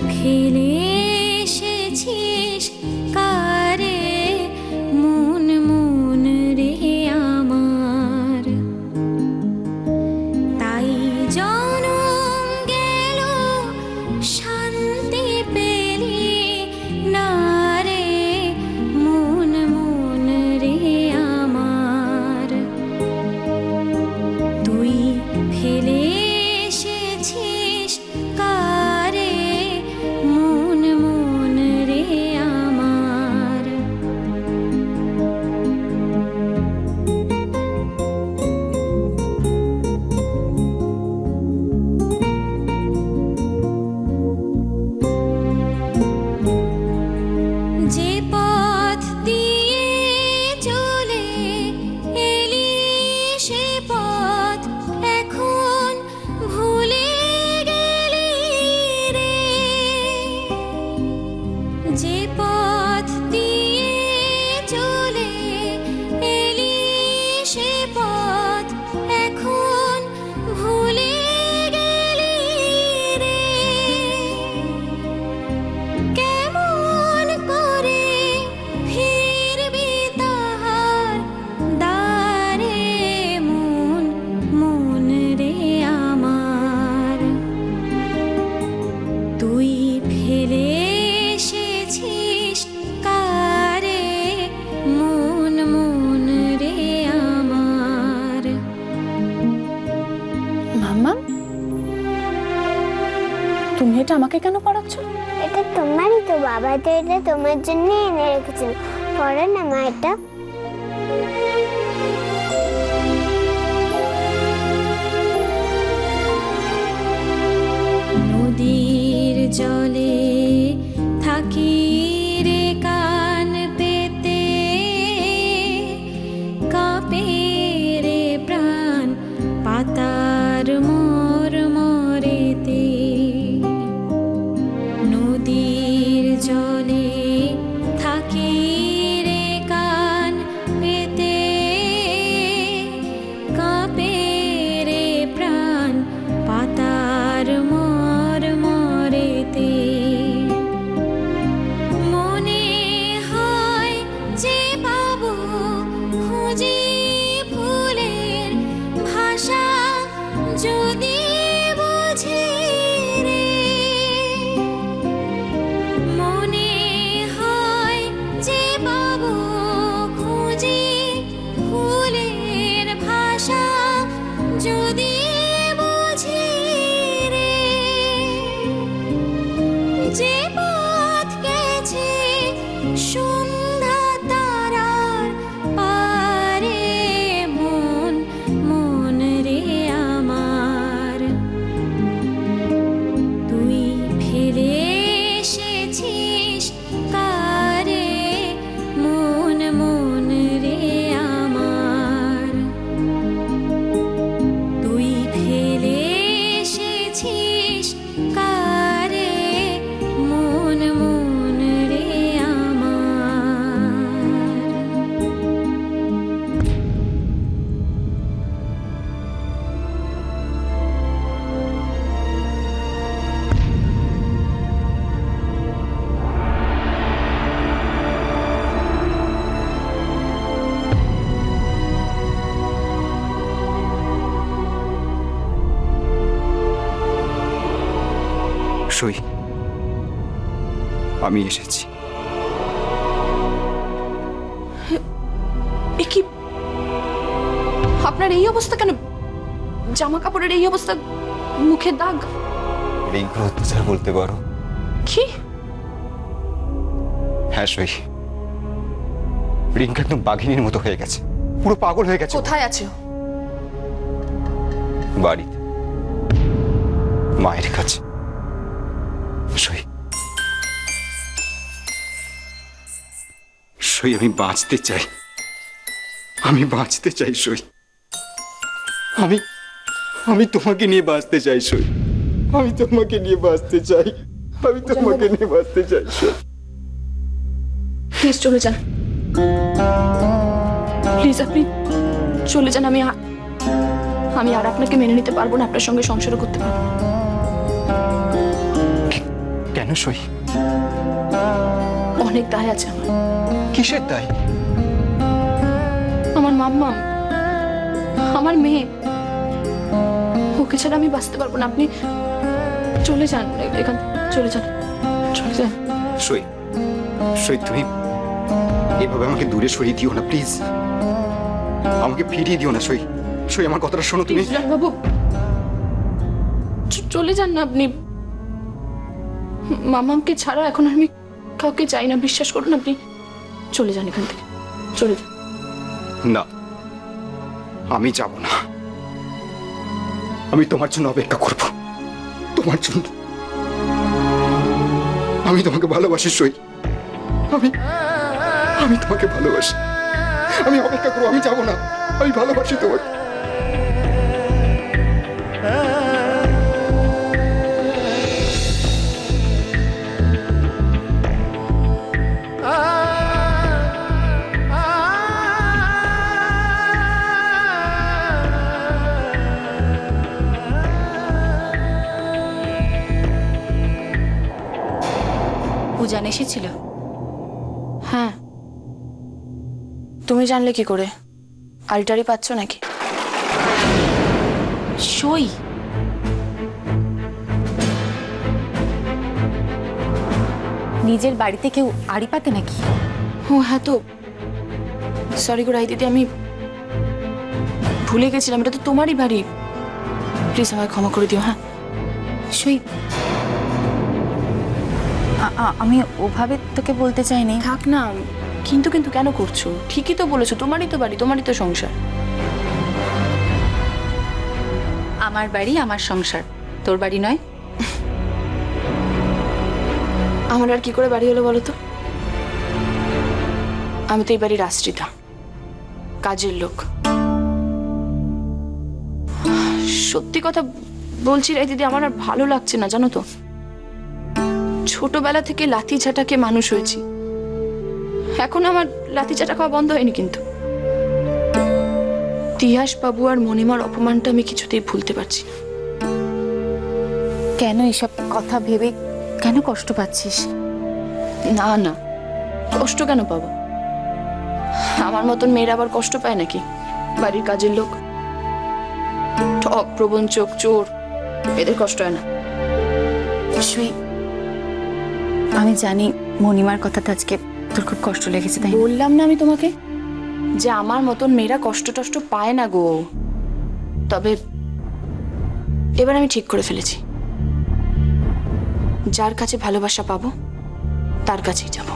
ফেলে এসেছিস কারে মন মন রে আমার, তাই জনম গেল শান্তি পেলি না রে মন মন রে আমার। তুই ফেলে এসেছিস কারে মন মন রে আমার। যে পথ দিয়ে চলে এলি সে পথ এখন ভুলে গেলি রে। যে পথ দিয়ে চলে এলি সে পথ এখন ভুলে গেলি রে। কেমন করে ফিরবি তাহার দ্বারে মন মন রে আমার। তুই ফেলে এসেছিস কারে মন মন রে আমার। মাম্মা, তুমি এটা আমাকে কেন পড়াচ্ছ? এটা তোমারই তো, বাবা তো এটা তোমার জন্য এনে রেখেছিল। পড়ো না মা এটা। নদীর জলে থাকি রে কান পেতে, কাঁপে রে প্রাণ পাতার মোর মরেতে। নদীর জলে থাকি রে কান পেতে, কাঁপে রে প্রাণ পাতার মোর মরেতে। মনে হয় যে পাবো খুঁজি ফুলের ভাষা যদি বুঝি রে। মনে হয় যে পাবো খুঁজি ফুলের ভাষা যদি বুঝি রে। যে পথ গেছে সন্ধ্যা তারার পারে মন মন রে আমার। তুই ফেলে এসেছিস কারে মন মন রে আমার। তুই ফেলে এসেছিস কারে মন মন রে আমার। সই, আমি এসেছি। এ কি, আপনার এই অবস্থা কেন? জামা কাপড়ের এই অবস্থা, মুখে দাগ। রিঙ্কুর অত্যাচার বলতে পারো। কি? হ্যাঁ সই, রিঙ্কা একদম বাঘিনীর মতো হয়ে গেছে, পুরো পাগল হয়ে গেছে। কোথায় আছে ও? বাড়িতে, মায়ের কাছে। সই, সই আমি বাঁচতে চাই, আমি বাঁচতে চাই সই। আমি আমি তোমাকে নিয়ে বাঁচতে চাই সই, আমি তোমাকে নিয়ে বাঁচতে চাই, আমি তোমাকে নিয়ে বাঁচতে চাই সই। প্লিজ চলে যান, প্লিজ আপনি চলে যান। আমি আর আপনাকে মেনে নিতে পারবো না, আপনার সঙ্গে সংসার করতে পারবো। কেন কেন সই? অনেক দায় আছে আমার। কিসের দায়? আমার মাম্মা, আমার মেয়ে, ওকে ছাড়া আমি বাঁচতে পারবো না। আপনি চলে যান এখান, চলে যান, চলে যান। সই, সই তুমি এভাবে আমাকে দূরে সরিয়ে দিও না প্লিজ। আমাকে ফিরিয়ে দিও না সই। সই আমার কথাটা শোনো তুমি। বাবু চলে যান না আপনি। মামাকে ছাড়া এখন আমি কাউকে চাই না, বিশ্বাস করুন। আপনি চলে যান এখান থেকে, চলে যান। না, আমি যাব না। আমি তোমার জন্য অপেক্ষা করব, তোমার জন্য। আমি তোমাকে ভালোবাসি সই। আমি তোমাকে ভালোবাসি। আমি অপেক্ষা করবো, আমি যাব না। আমি ভালোবাসি তোমাকে। উজান এসেছিল? হ্যাঁ, তুমি জানলে কি করে? আলটারি পাচ্ছ নাকি? সই? নিজের বাড়িতে কেউ আড়ি পাতে নাকি? ও হ্যাঁ, তো সরি গো রাই দিদি, আমি ভুলে গেছিলাম। এটা তো তোমারই বাড়ি। প্লিজ আমায় ক্ষমা করে দিও। হ্যাঁ সই, আমি ওভাবে তোকে বলতে চাইনি। থাক না, কিন্তু কিন্তু কেন করছো? ঠিকই তো বলেছো, তোমারই তো বাড়ি, তোমারই তো সংসার। আমার বাড়ি, আমার সংসার, তোর বাড়ি নয়। আমার আর কি করে বাড়ি হলো বলো তো? আমি তো এই বাড়ির আশ্রিতা, কাজের লোক। সত্যি কথা বলছি রাই দিদি, আমার আর ভালো লাগছে না জানো তো। ছোটবেলা থেকে লাথি ঝাঁটাকে মানুষ হয়েছি, এখন আমার লাথি ঝাঁটা খাওয়া বন্ধ হয়নি। কিন্তু তিয়াস বাবু আর মণিমার অপমানটা আমি কিছুতেই ভুলতে পারছি না। কেন এসব কথা ভেবে কেন কষ্ট পাচ্ছিস? না না, কষ্ট কেন পাবো? আমার মতন মেয়েরা আবার কষ্ট পায় নাকি? বাড়ির কাজের লোক, ঠক প্রবঞ্চক, চোর, এদের কষ্ট হয় না? সই, আমি জানি মণিমার কথাটা আজকে তোর খুব কষ্ট লেগেছে, তাই না? বললাম না আমি তোমাকে যে আমার মতন মেয়েরা কষ্ট টষ্ট পায় না গো। তবে এবার আমি ঠিক করে ফেলেছি, যার কাছে ভালোবাসা পাবো তার কাছেই যাব।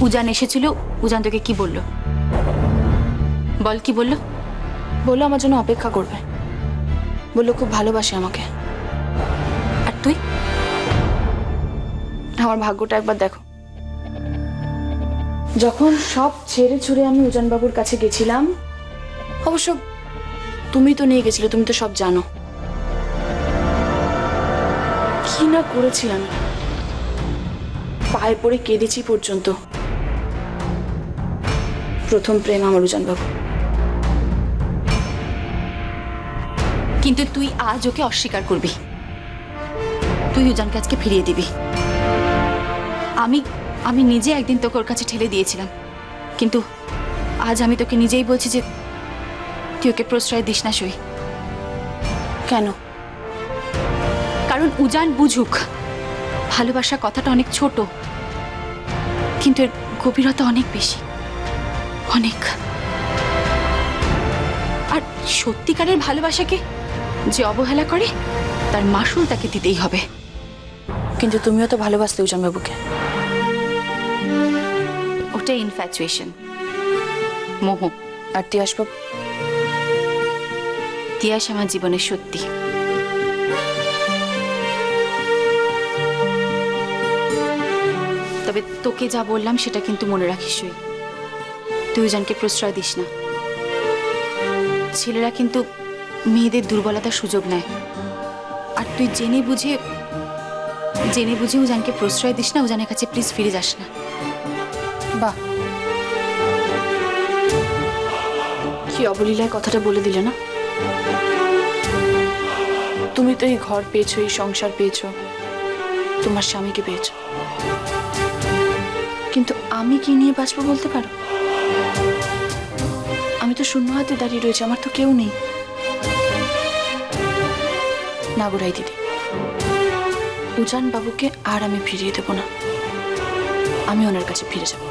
উজান এসেছিল, উজান তোকে কি বললো? বল, কি বললো? বললো আমার জন্য অপেক্ষা করবে, বললো খুব ভালোবাসে আমাকে। আর তুই? আমার ভাগ্যটা একবার দেখো। যখন সব ছেড়ে ছুড়ে আমি উজানবাবুর কাছে গেছিলাম, অবশ্য তুমি তো নিয়ে গেছিলে, তুমি তো সব জানো, কি না করেছিলাম। পায়ে পড়ে কেঁদেছি পর্যন্ত। প্রথম প্রেম আমার উজানবাবু। কিন্তু তুই আজ ওকে অস্বীকার করবি? তুই উজানকে আজকে ফিরিয়ে দিবি? আমি নিজে একদিন তোকে ওর কাছে ঠেলে দিয়েছিলাম, কিন্তু আজ আমি তোকে নিজেই বলছি যে তুই ওকে প্রশ্রয় দিস না সই। কেন? কারণ উজান বুঝুক, ভালোবাসা কথাটা অনেক ছোট, কিন্তু এর গভীরতা অনেক বেশি, অনেক। আর সত্যিকারের ভালোবাসাকে যে অবহেলা করে তার মাসুল তাকে দিতেই হবে। কিন্তু তুমিও তো ভালোবাসতে উজানবাবুকে। ওটা ইনফ্যাচুয়েশন, মোহ। আর তিয়াসবাবু? তিয়াস আমার জীবনের সত্যি। তবে তোকে যা বললাম সেটা কিন্তু মনে রাখিস। তুই উজানকে প্রশ্রয় দিস না। ছেলেরা কিন্তু মেয়েদের দুর্বলতার সুযোগ নেয়, আর তুই জেনে বুঝে উজানকে প্রশ্রয় দিস না। উজানের কাছে প্লিজ ফিরে যাস না। বাহ, কি অবলীলায় কথাটা বলে দিলে না? তুমি তো এই ঘর পেয়েছো, এই সংসার পেয়েছো, তোমার স্বামীকে পেয়েছো, কিন্তু আমি কি নিয়ে বাঁচবো বলতে পারো? আমি তো শূন্য হাতে দাঁড়িয়ে রয়েছি, আমার তো কেউ নেই। না গো রাই দিদি, উজান বাবুকে আর আমি ফিরিয়ে দেবো না, আমি ওনার কাছে ফিরে যাব।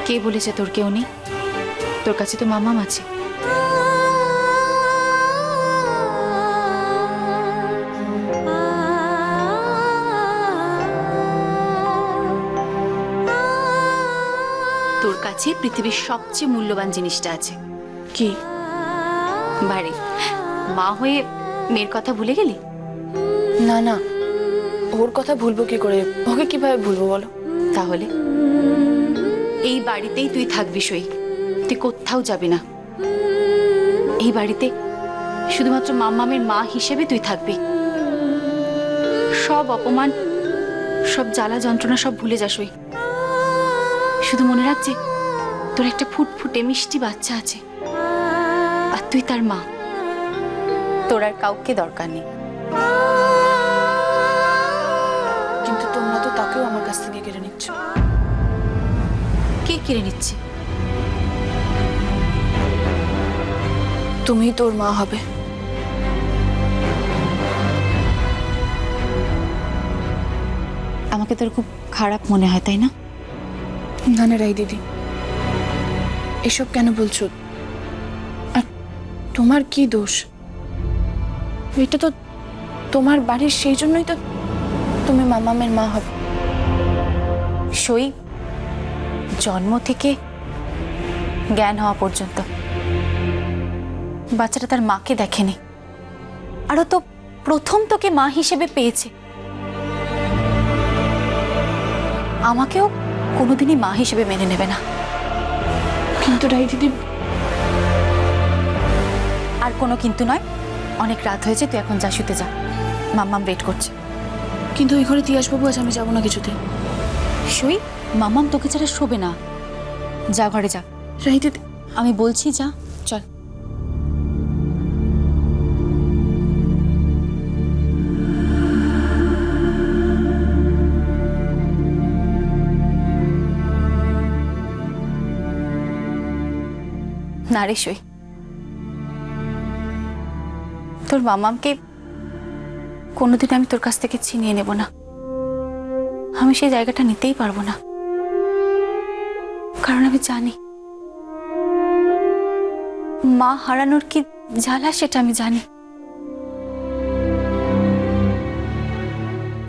কে বলেছে তোর কেউ নেই? তোর কাছে তো মামাম আছে। তোর কাছে পৃথিবীর সবচেয়ে মূল্যবান জিনিসটা আছে। কি? বাড়ি। মা হয়ে মেয়ের কথা ভুলে গেলি? না না, ওর কথা ভুলবো কি করে? ওকে কিভাবে ভুলবো বলো? তাহলে এই বাড়িতেই তুই থাকবি সই, তুই কোথাও যাবি না। এই বাড়িতে শুধুমাত্র মামামের মা হিসেবে তুই থাকবি। সব অপমান, সব জ্বালা যন্ত্রণা সব ভুলে যা সই। শুধু মনে রাখ যে তোর একটা ফুটফুটে মিষ্টি বাচ্চা আছে, আর তুই তার মা। তোর আর কাউকে দরকার নেই। কিন্তু তোমরা তো তাকেও আমার কাছ থেকে কেড়ে নিচ্ছ। কে কেড়ে নিচ্ছে? তুমি তোর মা হবে। আমাকে তোর খুব খারাপ মনে হয়, তাই না? না না রাই দিদি, এসব কেন বলছো? আর তোমার কি দোষ? এটা তো তোমার বাড়ির, সেই জন্যই তো তুমি মামামের মা হবে। সই জন্ম থেকে জ্ঞান হওয়া পর্যন্ত বাচ্চাটা তার মাকে দেখেনি, আরও তো প্রথম তোকে মা হিসেবে পেয়েছে। আমাকেও কোনোদিনই মা হিসেবে মেনে নেবে না। কিন্তু রাই দিদি, আর কোনো কিন্তু নয়। অনেক রাত হয়েছে, তুই এখন যা, শুতে যা। মাম্মাম ওয়েট করছে। কিন্তু ওই ঘরে তিয়াসবাবু আছে, আমি যাবো না কিছুতেই। সই মাম্মাম তোকে ছাড়া শোবে না। যা ঘরে যা। রাই দিদি, আমি বলছি যা, চল। না রে সই, তোর মামামকে কোনোদিন আমি তোর কাছ থেকে ছিনিয়ে নেব না। আমি সেই জায়গাটা নিতেই পারবো না, কারণ আমি জানি মা হারানোর কি জ্বালা সেটা আমি জানি।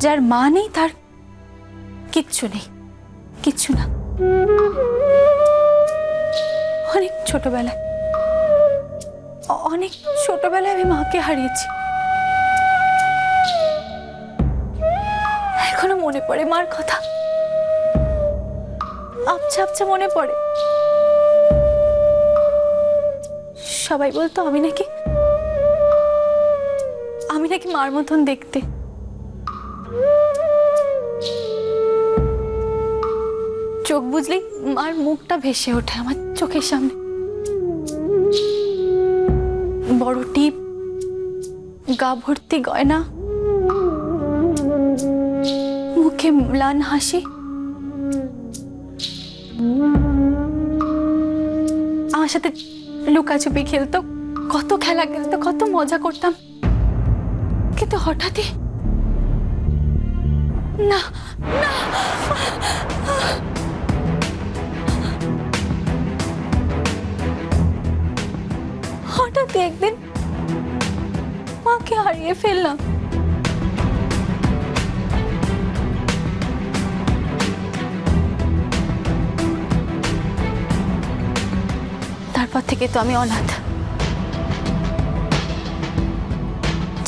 যার মা নেই তার কিচ্ছু নেই, কিচ্ছু না। অনেক ছোটবেলায় আমি মাকে হারিয়েছি। এখনো মনে পড়ে মার কথা, আবছা আবছা মনে পড়ে। সবাই বলতো আমি নাকি মার মতন দেখতে। চোখ বুঝলেই মার মুখটা ভেসে ওঠে আমার চোখের সামনে। বড় টিপ, গা ভর্তি গয়না, মুখে ম্লান হাসি। আমার সাথে লুকাছুপি খেলতো, কত খেলা খেলতো, কত মজা করতাম। কিন্তু হঠাৎই না, হঠাৎই একদিন মাকে হারিয়ে ফেললাম। তারপর থেকে তো আমি অনাথ।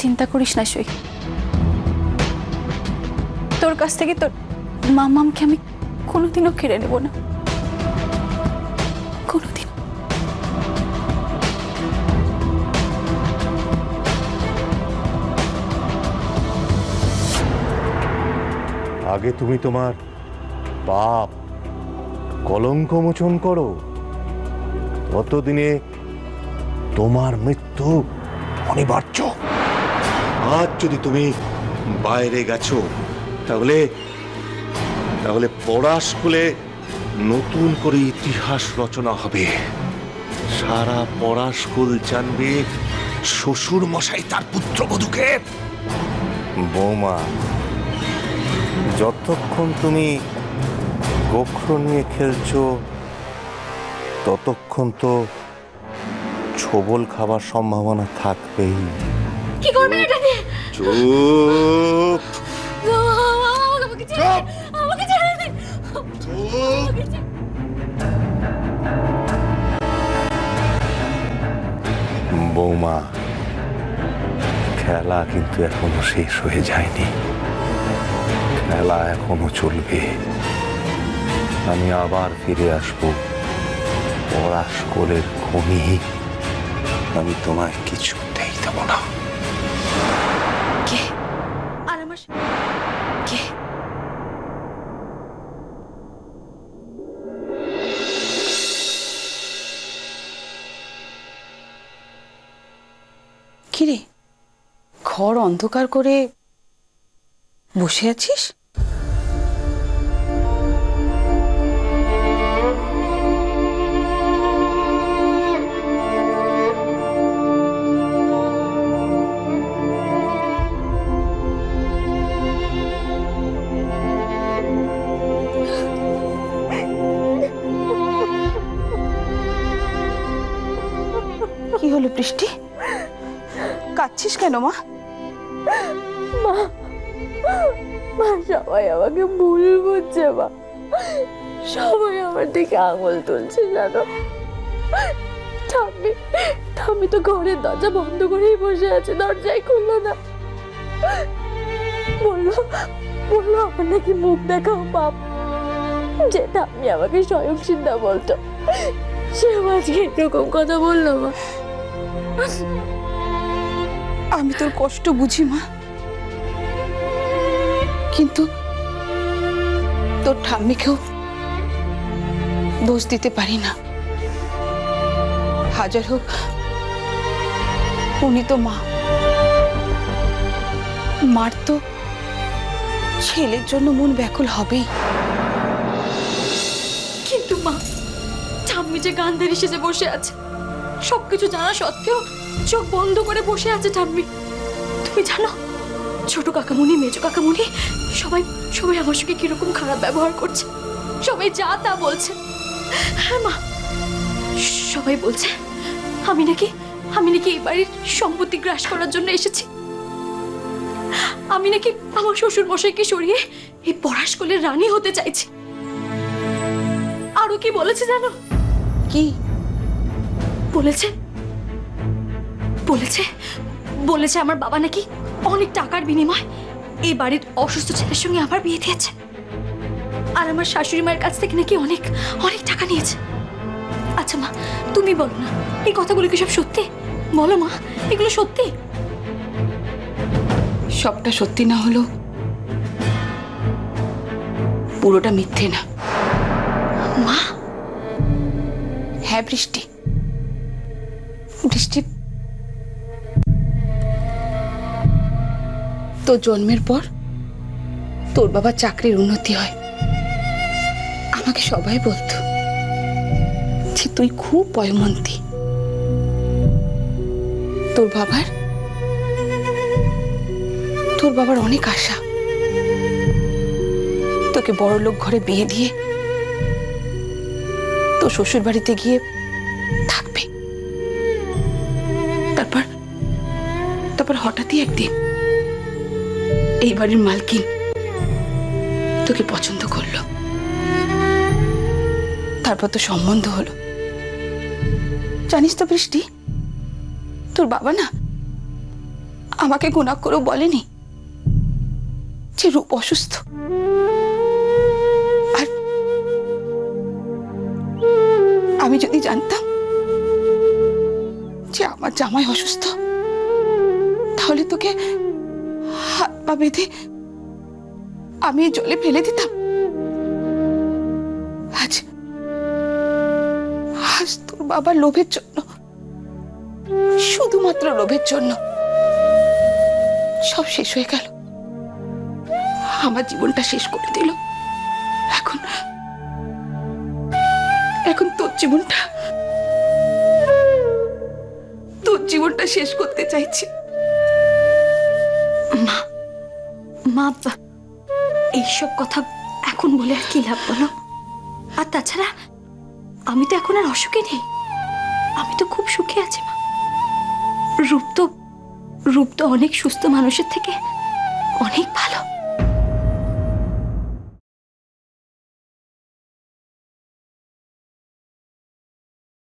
চিন্তা করিস না সই, তোর কাছ থেকে তোর মামামকে আমি কোনোদিনও কেড়ে নেব না, কোনোদিন। আগে তুমি তোমার পাপ কলঙ্ক মোচন করো, ততদিনে তোমার মৃত্যু অনিবার্য। আজ যদি তুমি বাইরে গেছো তাহলে তাহলে পড়া স্কুলে নতুন করে ইতিহাস রচনা হবে। সারা পড়া স্কুল জানবে শ্বশুর মশাই তার পুত্রবধূকে। বৌমা, যতক্ষণ তুমি গোখরো নিয়ে খেলছো ততক্ষণ তো ছোবল খাবার সম্ভাবনা থাকবেই। কি করবেন এটা দিয়ে? চুপ আমাকে ছেড়ে দিন। বৌমা, খেলা কিন্তু এখনো শেষ হয়ে যায়নি, খেলা এখনো চলবে। আমি আবার ফিরে আসবো পড়া স্কুলের খনি। আমি তোমায় কিছুতেই দেব না। কে? আর আমার কে? কিরে, ঘর অন্ধকার করে বসে আছিস? কি হলো বৃষ্টি, কাঁদছিস কেন মা? মা, সবাই আমাকে ভুল বুঝছে মা। সবাই আমার দিকে আঙুল তুলছে জানো। ঠাম্মি ঠাম্মি তো ঘরের দরজা বন্ধ করেই বসে আছে, দরজাই খুললো না। বললো বললো আমার নাকি মুখ দেখাও পাপ। যে ঠাম্মি আমাকে স্বয়ং সিদ্ধা বলতো, সে আজকে এরকম কথা বললো মা। আমি তোর কষ্ট বুঝি মা, কিন্তু তোর ঠাম্মিকেও দোষ দিতে পারি না। হাজার হোক উনি তো মা, মার তো ছেলের জন্য মন ব্যাকুল হবেই। কিন্তু মা, ঠাম্মি যে গান্ধারী সেজে বসে আছে, সবকিছু জানা সত্ত্বেও চোখ বন্ধ করে বসে আছে ঠাম্মি। তুমি জানো ছোট কাকামুনি, মেজো কাকামুনি সবাই সবাই আমার সঙ্গে কিরকম খারাপ ব্যবহার করছে, সবাই যা তা বলছে। হ্যাঁ মা, সবাই বলছে আমি নাকি এই বাড়ির সম্পত্তি গ্রাস করার জন্য এসেছি। আমি নাকি আমার শ্বশুর মশাইকে সরিয়ে এই পড়া স্কুলের রানী হতে চাইছি। আরো কি বলেছে জানো? কি বলেছে? বলেছে বলেছে আমার বাবা নাকি অনেক টাকার বিনিময় এই বাড়ির অসুস্থ ছেলের সঙ্গে আমার বিয়ে দিয়েছে, আর আমার শাশুড়ি মায়ের কাছ থেকে নাকি অনেক অনেক টাকা নিয়েছে। আচ্ছা মা, তুমি বলো না, এই কথাগুলো কি সব সত্যি? বলো মা, এগুলো সত্যি? সবটা সত্যি না হলো পুরোটা মিথ্যে না। মা, হ্যাঁ বৃষ্টি, বৃষ্টি তোর জন্মের পর তোর বাবার চাকরির উন্নতি হয়। আমাকে সবাই বলতো যে তুই খুব পয়মন্তী। তোর বাবার অনেক আশা তোকে বড়লোক ঘরে বিয়ে দিয়ে তোর শ্বশুর বাড়িতে গিয়ে থাকবে। তারপর হঠাৎই একদিন এই বাড়ির মালকিন তোকে পছন্দ করলো, তারপর তো সম্বন্ধ হলো। জানিস তো বৃষ্টি, তোর বাবা না আমাকে গুণা করেও বলেনি যে রূপ অসুস্থ। আর আমি যদি জানতাম যে আমার জামাই অসুস্থ, তাহলে তোকে হাত পা বেঁধে আমি জলে ফেলে দিতাম। আজ তোর বাবার লোভের জন্য শুধুমাত্র লোভের জন্য সব শেষ হয়ে গেল। আমার জীবনটা শেষ করে দিল। এখন এখন তোর জীবনটা শেষ করতে চাইছি। মা মা এইসব কথা এখন বলে আর কি লাভ বলো? আর তাছাড়া আমি তো এখন আর অসুখে নেই, আমি তো খুব সুখে আছি মা। রূপ তো অনেক সুস্থ মানুষের থেকে অনেক ভালো।